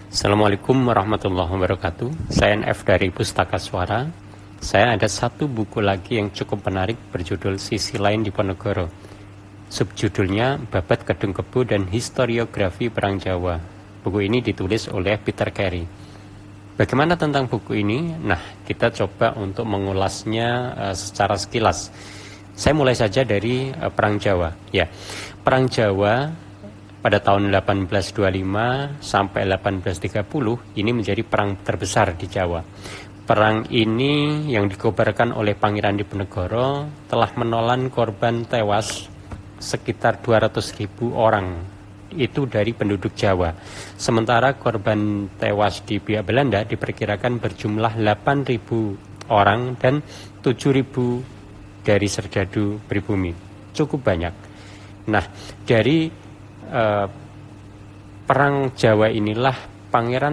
Assalamualaikum warahmatullahi wabarakatuh. Saya NF dari Pustaka Suara. Saya ada satu buku lagi yang cukup menarik berjudul Sisi Lain Diponegoro. Subjudulnya Babat Kedung Kebu dan Historiografi Perang Jawa. Buku ini ditulis oleh Peter Carey. Bagaimana tentang buku ini? Nah, kita coba untuk mengulasnya secara sekilas. Saya mulai saja dari Perang Jawa. Ya, Perang Jawa pada tahun 1825 sampai 1830 ini menjadi perang terbesar di Jawa. Perang ini yang dikobarkan oleh Pangeran Diponegoro telah menelan korban tewas sekitar 200.000 orang. Itu dari penduduk Jawa. Sementara korban tewas di pihak Belanda diperkirakan berjumlah 8.000 orang dan 7.000 dari serdadu pribumi. Cukup banyak. Nah, dari Perang Jawa inilah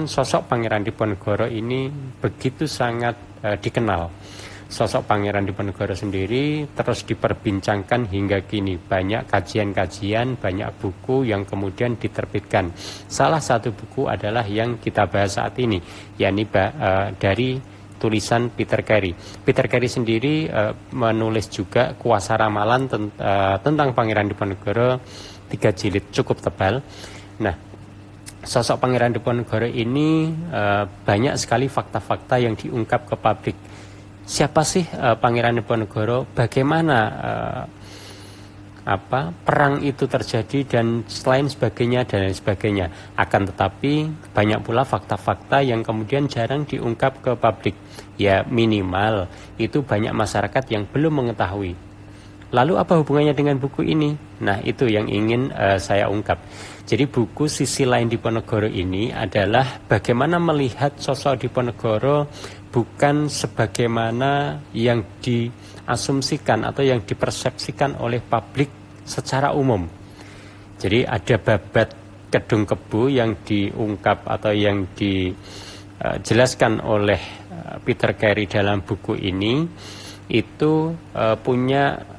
sosok Pangeran Diponegoro ini begitu sangat dikenal. Sosok Pangeran Diponegoro sendiri terus diperbincangkan hingga kini. Banyak kajian-kajian, banyak buku yang kemudian diterbitkan. Salah satu buku adalah yang kita bahas saat ini, yakni dari tulisan Peter Carey. Peter Carey sendiri menulis juga Kuasa Ramalan tentang Pangeran Diponegoro, 3 jilid, cukup tebal. Nah, sosok Pangeran Diponegoro ini banyak sekali fakta-fakta yang diungkap ke publik. Siapa sih Pangeran Diponegoro? Bagaimana perang itu terjadi dan lain sebagainya dan lain sebagainya. Akan tetapi banyak pula fakta-fakta yang kemudian jarang diungkap ke publik. Ya, minimal itu banyak masyarakat yang belum mengetahui. Lalu apa hubungannya dengan buku ini? Nah, itu yang ingin saya ungkap. Jadi buku Sisi Lain Diponegoro ini adalah bagaimana melihat sosok Diponegoro bukan sebagaimana yang diasumsikan atau yang dipersepsikan oleh publik secara umum. Jadi ada babat Kedung Kebu yang diungkap atau yang dijelaskan oleh Peter Carey dalam buku ini, itu punya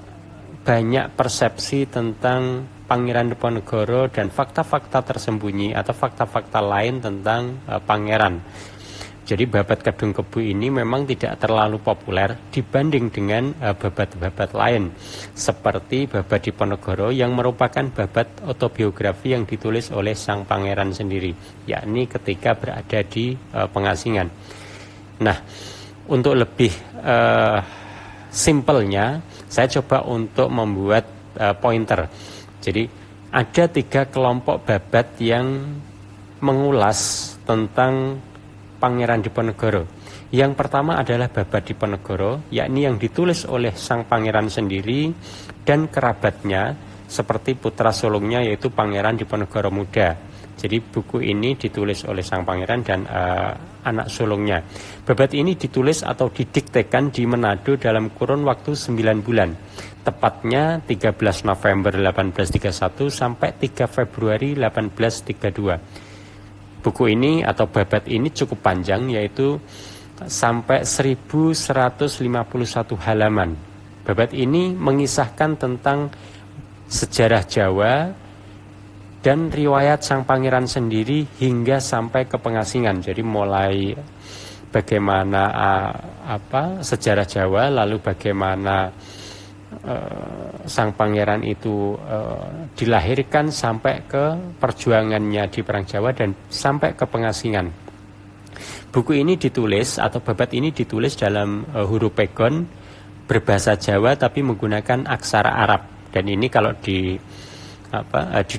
banyak persepsi tentang Pangeran Diponegoro dan fakta-fakta tersembunyi atau fakta-fakta lain tentang pangeran. Jadi babat Kedung Kebu ini memang tidak terlalu populer dibanding dengan babat-babat lain, seperti babat Diponegoro yang merupakan babat autobiografi yang ditulis oleh sang pangeran sendiri, yakni ketika berada di pengasingan. Nah, untuk lebih simpelnya, saya coba untuk membuat pointer. Jadi ada 3 kelompok babat yang mengulas tentang Pangeran Diponegoro. Yang pertama adalah babat Diponegoro, yakni yang ditulis oleh sang pangeran sendiri dan kerabatnya, seperti putra sulungnya yaitu Pangeran Diponegoro Muda. Jadi buku ini ditulis oleh sang pangeran dan anak sulungnya. Babat ini ditulis atau didiktekan di Manado dalam kurun waktu 9 bulan. Tepatnya 13 November 1831 sampai 3 Februari 1832. Buku ini atau babat ini cukup panjang, yaitu sampai 1151 halaman. Babat ini mengisahkan tentang sejarah Jawa dan riwayat sang pangeran sendiri hingga sampai ke pengasingan. Jadi mulai bagaimana sejarah Jawa, lalu bagaimana sang pangeran itu dilahirkan sampai ke perjuangannya di Perang Jawa dan sampai ke pengasingan. Buku ini ditulis atau babat ini ditulis dalam huruf pegon berbahasa Jawa tapi menggunakan aksara Arab. Dan ini kalau di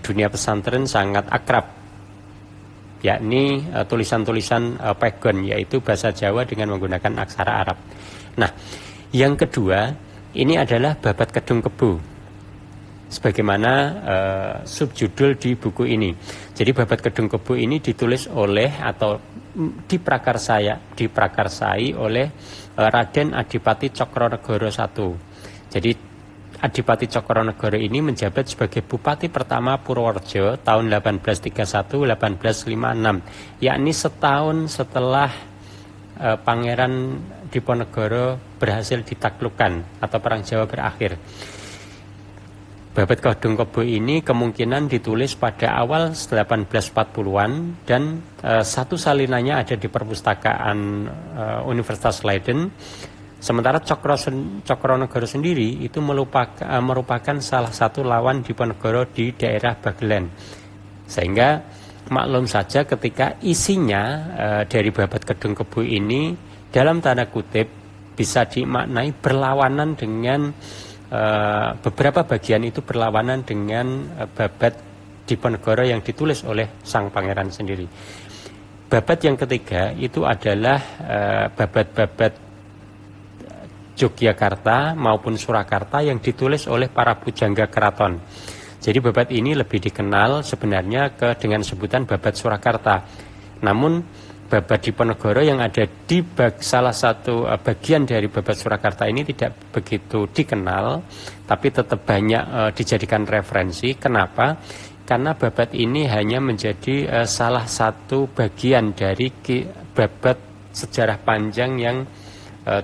dunia pesantren sangat akrab, yakni tulisan-tulisan pegon, yaitu bahasa Jawa dengan menggunakan aksara Arab. Nah, yang kedua ini adalah babat Kedung Kebu, sebagaimana subjudul di buku ini. Jadi babat Kedung Kebu ini ditulis oleh atau diprakarsai oleh Raden Adipati Cokronegoro I. Jadi Adipati Cokronegoro ini menjabat sebagai Bupati pertama Purworejo tahun 1831-1856, yakni setahun setelah Pangeran Diponegoro berhasil ditaklukkan atau Perang Jawa berakhir. Babat Kedung Kebo ini kemungkinan ditulis pada awal 1840-an dan satu salinannya ada di perpustakaan Universitas Leiden. Sementara Cokronegoro sendiri itu merupakan salah satu lawan Diponegoro di daerah Bagelen. Sehingga maklum saja ketika isinya dari Babat Kedung Kebo ini dalam tanda kutip bisa dimaknai berlawanan dengan beberapa bagian itu berlawanan dengan Babat Diponegoro yang ditulis oleh sang pangeran sendiri. Babat yang ketiga itu adalah babat-babat Yogyakarta maupun Surakarta yang ditulis oleh para pujangga keraton. Jadi babat ini lebih dikenal sebenarnya dengan sebutan Babat Surakarta. Namun Babat Diponegoro yang ada di salah satu bagian dari Babat Surakarta ini tidak begitu dikenal, tapi tetap banyak dijadikan referensi. Kenapa? Karena babat ini hanya menjadi salah satu bagian dari babat sejarah panjang yang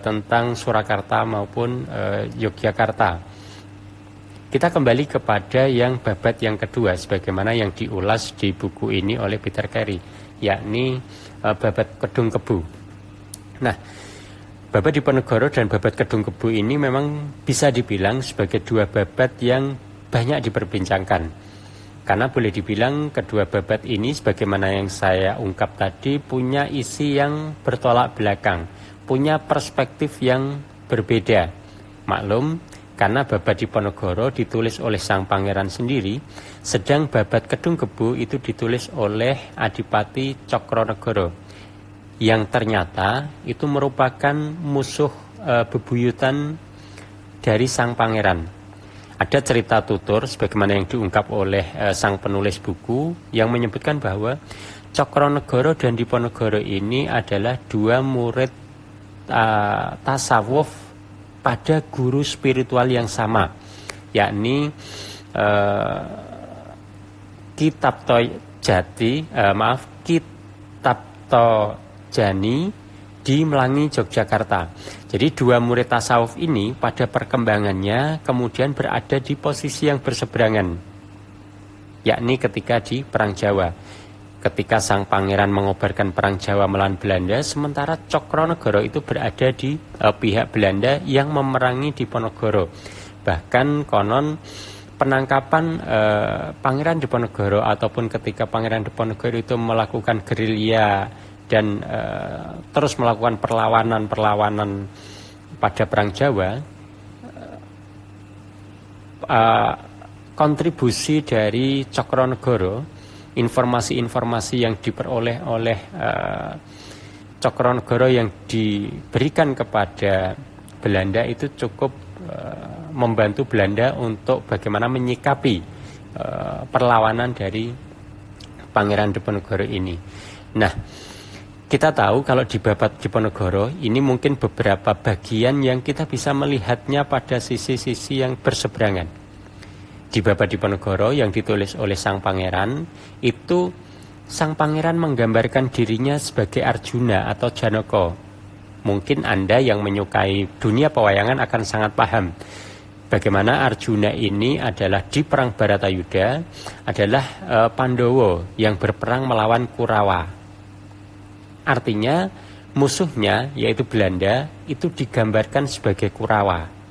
tentang Surakarta maupun Yogyakarta. Kita kembali kepada yang babat yang kedua sebagaimana yang diulas di buku ini oleh Peter Carey, yakni Babat Kedung Kebo. Nah, Babat Diponegoro dan Babat Kedung Kebo ini memang bisa dibilang sebagai dua babat yang banyak diperbincangkan. Karena boleh dibilang kedua babat ini sebagaimana yang saya ungkap tadi punya isi yang bertolak belakang, punya perspektif yang berbeda. Maklum, karena Babat Diponegoro ditulis oleh sang pangeran sendiri, sedang Babat Kedung Kebo itu ditulis oleh Adipati Cokronegoro, yang ternyata itu merupakan musuh bebuyutan dari sang pangeran. Ada cerita tutur sebagaimana yang diungkap oleh sang penulis buku yang menyebutkan bahwa Cokronegoro dan Diponegoro ini adalah dua murid tasawuf pada guru spiritual yang sama, yakni Kitabto Jani di Melangi, Yogyakarta. Jadi dua murid tasawuf ini pada perkembangannya kemudian berada di posisi yang berseberangan, yakni ketika di Perang Jawa. Ketika sang pangeran mengobarkan Perang Jawa melawan Belanda, sementara Cokronegoro itu berada di pihak Belanda yang memerangi Diponegoro. Bahkan konon penangkapan Pangeran Diponegoro ataupun ketika Pangeran Diponegoro itu melakukan gerilya dan terus melakukan perlawanan pada Perang Jawa, kontribusi dari Cokronegoro, informasi-informasi yang diperoleh oleh Cokronegoro yang diberikan kepada Belanda itu cukup membantu Belanda untuk bagaimana menyikapi perlawanan dari Pangeran Diponegoro ini. Nah, kita tahu kalau di Babat Diponegoro ini mungkin beberapa bagian yang kita bisa melihatnya pada sisi-sisi yang berseberangan. Di Babat Diponegoro yang ditulis oleh sang pangeran, itu sang pangeran menggambarkan dirinya sebagai Arjuna atau Janaka. Mungkin Anda yang menyukai dunia pewayangan akan sangat paham bagaimana Arjuna ini adalah di Perang Baratayuda adalah Pandowo yang berperang melawan Kurawa. Artinya musuhnya yaitu Belanda itu digambarkan sebagai Kurawa.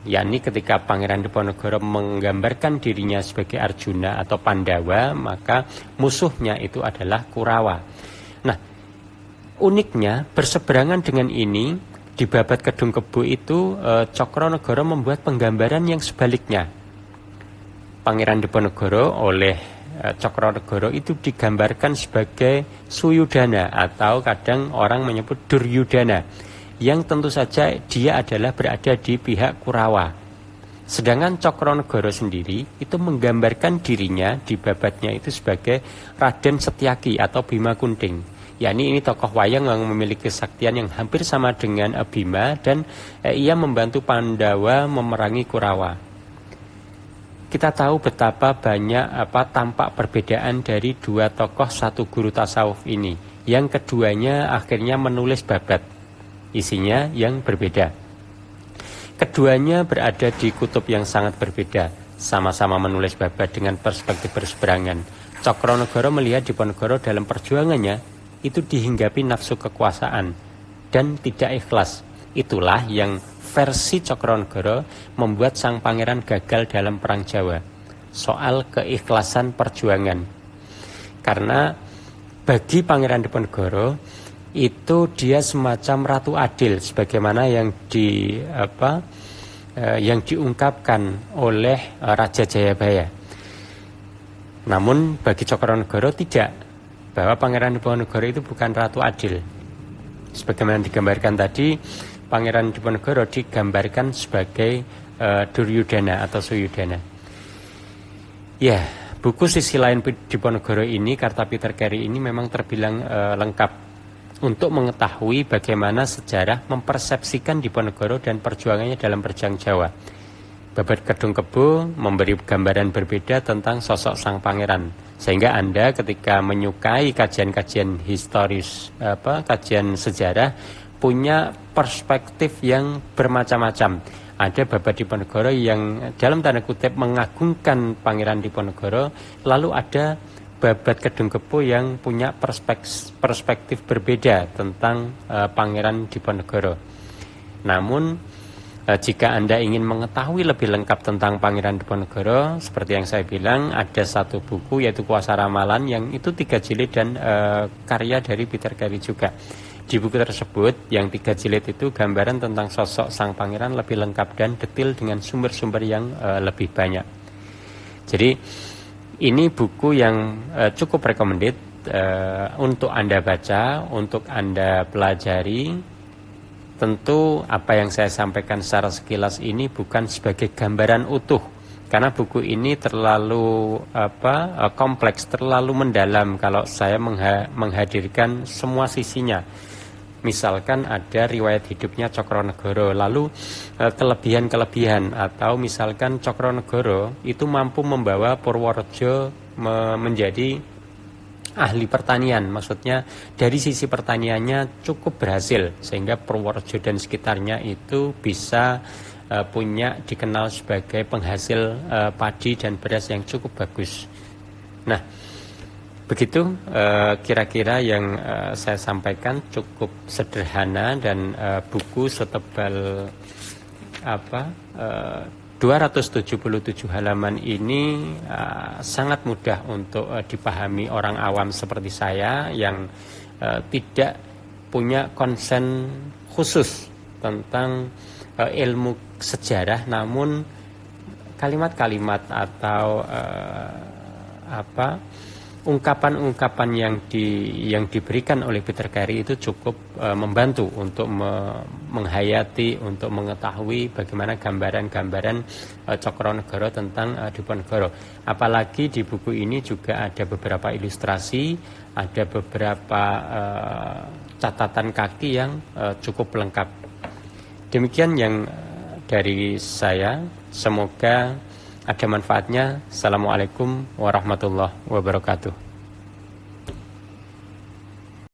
yakni ketika Pangeran Diponegoro menggambarkan dirinya sebagai Arjuna atau Pandawa, maka musuhnya itu adalah Kurawa. Nah, uniknya berseberangan dengan ini, di Babat Kedung Kebo itu Cokronegoro membuat penggambaran yang sebaliknya. Pangeran Diponegoro oleh Cokronegoro itu digambarkan sebagai Suyudana atau kadang orang menyebut Duryudana, yang tentu saja dia adalah berada di pihak Kurawa. Sedangkan Cokronegoro sendiri itu menggambarkan dirinya di babatnya itu sebagai Raden Setyaki atau Bima Kunting. yakni ini tokoh wayang yang memiliki kesaktian yang hampir sama dengan Bima, dan ia membantu Pandawa memerangi Kurawa. Kita tahu betapa banyak tampak perbedaan dari dua tokoh satu guru tasawuf ini. Yang keduanya akhirnya menulis babat, isinya yang berbeda. Keduanya berada di kutub yang sangat berbeda. sama-sama menulis babat dengan perspektif berseberangan. Cokronegoro melihat Diponegoro dalam perjuangannya itu dihinggapi nafsu kekuasaan dan tidak ikhlas. Itulah yang versi Cokronegoro membuat sang pangeran gagal dalam Perang Jawa. Soal keikhlasan perjuangan. Karena bagi Pangeran Diponegoro itu dia semacam ratu adil sebagaimana yang diungkapkan oleh Raja Jayabaya. Namun bagi Cokronegoro tidak, bahwa Pangeran Diponegoro itu bukan ratu adil. Sebagaimana digambarkan tadi, Pangeran Diponegoro digambarkan sebagai Duryudana atau Suyudana. Ya, buku sisi lain Diponegoro ini, Karta Peter Carey ini memang terbilang lengkap untuk mengetahui bagaimana sejarah mempersepsikan Diponegoro dan perjuangannya dalam berjang Jawa. Babat Kedung Kebo memberi gambaran berbeda tentang sosok sang pangeran, sehingga Anda ketika menyukai kajian-kajian historis, kajian sejarah, punya perspektif yang bermacam-macam. Ada Babat Diponegoro yang dalam tanda kutip mengagungkan Pangeran Diponegoro, lalu ada Babat Kedung Kebo yang punya perspektif berbeda tentang Pangeran Diponegoro. Namun jika Anda ingin mengetahui lebih lengkap tentang Pangeran Diponegoro, seperti yang saya bilang, ada satu buku yaitu Kuasa Ramalan yang itu 3 jilid dan karya dari Peter Carey juga. Di buku tersebut yang 3 jilid itu gambaran tentang sosok sang pangeran lebih lengkap dan detail dengan sumber-sumber yang lebih banyak. Jadi ini buku yang cukup recommended untuk Anda baca, untuk Anda pelajari. Tentu apa yang saya sampaikan secara sekilas ini bukan sebagai gambaran utuh, karena buku ini terlalu kompleks, terlalu mendalam kalau saya menghadirkan semua sisinya. Misalkan ada riwayat hidupnya Cokronegoro, lalu kelebihan-kelebihan, atau misalkan Cokronegoro itu mampu membawa Purworejo menjadi ahli pertanian, maksudnya dari sisi pertaniannya cukup berhasil sehingga Purworejo dan sekitarnya itu bisa dikenal sebagai penghasil padi dan beras yang cukup bagus. Nah, begitu kira-kira yang saya sampaikan, cukup sederhana dan buku setebal 277 halaman ini sangat mudah untuk dipahami orang awam seperti saya yang tidak punya konsen khusus tentang ilmu sejarah, namun kalimat-kalimat atau ungkapan-ungkapan yang diberikan oleh Peter Carey itu cukup membantu untuk menghayati, untuk mengetahui bagaimana gambaran-gambaran Cokronegoro tentang Diponegoro. Apalagi di buku ini juga ada beberapa ilustrasi, ada beberapa catatan kaki yang cukup lengkap. Demikian yang dari saya, semoga ada manfaatnya. Assalamualaikum warahmatullahi wabarakatuh.